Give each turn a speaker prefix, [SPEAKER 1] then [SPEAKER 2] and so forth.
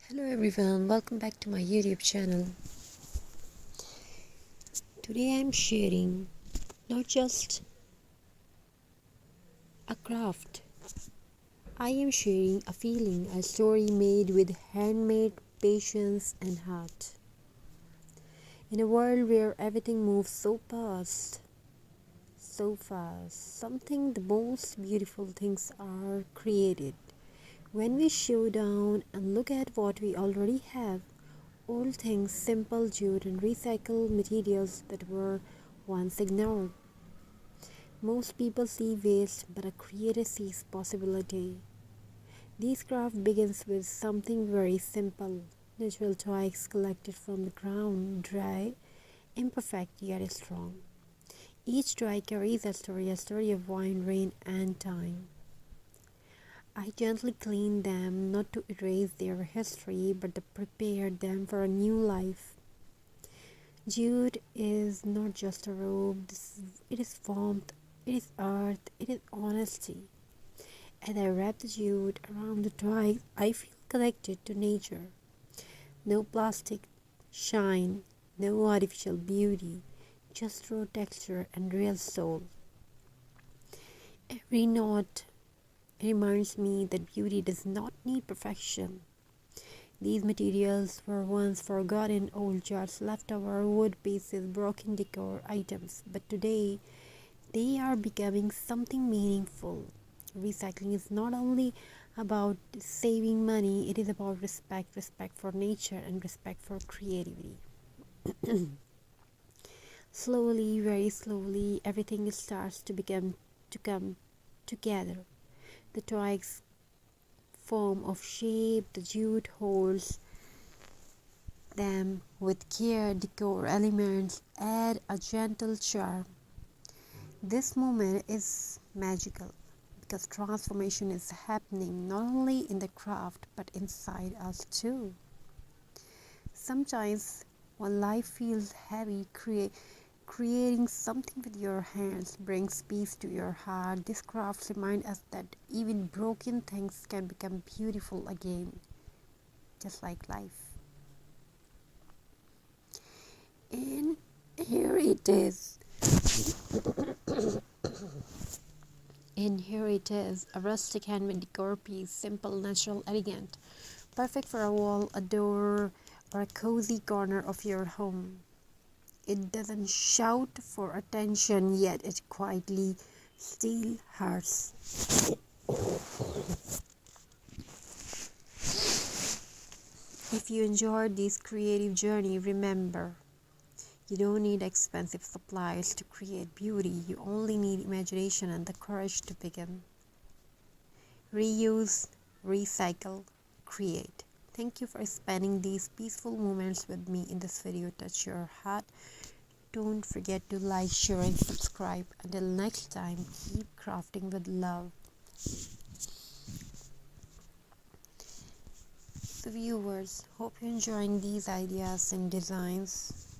[SPEAKER 1] Hello everyone, welcome back to my YouTube channel. Today I'm sharing not just a craft, I am sharing a feeling, a story made with handmade patience and heart. In a world where everything moves so fast, something the most beautiful things are created. When we slow down and look at what we already have, old things, simple jute and recycled materials that were once ignored. Most people see waste, but a creator sees possibility. This craft begins with something very simple. Natural twigs collected from the ground, dry, imperfect yet strong. Each twig carries a story of wind, rain, and time. I gently clean them, not to erase their history, but to prepare them for a new life. Jute is not just a robe, it is warmth, it is earth, it is honesty. As I wrap the jute around the twig, I feel connected to nature. No plastic shine, no artificial beauty, just raw texture and real soul. Every knot reminds me that beauty does not need perfection. These materials were once forgotten old jars, leftover wood pieces, broken decor items, but today they are becoming something meaningful. Recycling is not only about saving money, it is about respect for nature and respect for creativity. Slowly, very slowly, everything starts to come together. The twigs form of shape, the jute holds them with care, decor elements add a gentle charm. This moment is magical because transformation is happening not only in the craft but inside us too. Sometimes when life feels heavy, creating something with your hands brings peace to your heart. This craft reminds us that even broken things can become beautiful again, just like life. And here it is. And here it is, a rustic handmade decor piece, simple, natural, elegant, perfect for a wall, a door, or a cozy corner of your home. It doesn't shout for attention, yet it quietly steals hearts. If you enjoyed this creative journey, remember, you don't need expensive supplies to create beauty. You only need imagination and the courage to begin. Reuse, recycle, create. Thank you for spending these peaceful moments with me in this video. Touch your heart. Don't forget to like, share, and subscribe. Until next time, keep crafting with love. So viewers, hope you're enjoying these ideas and designs.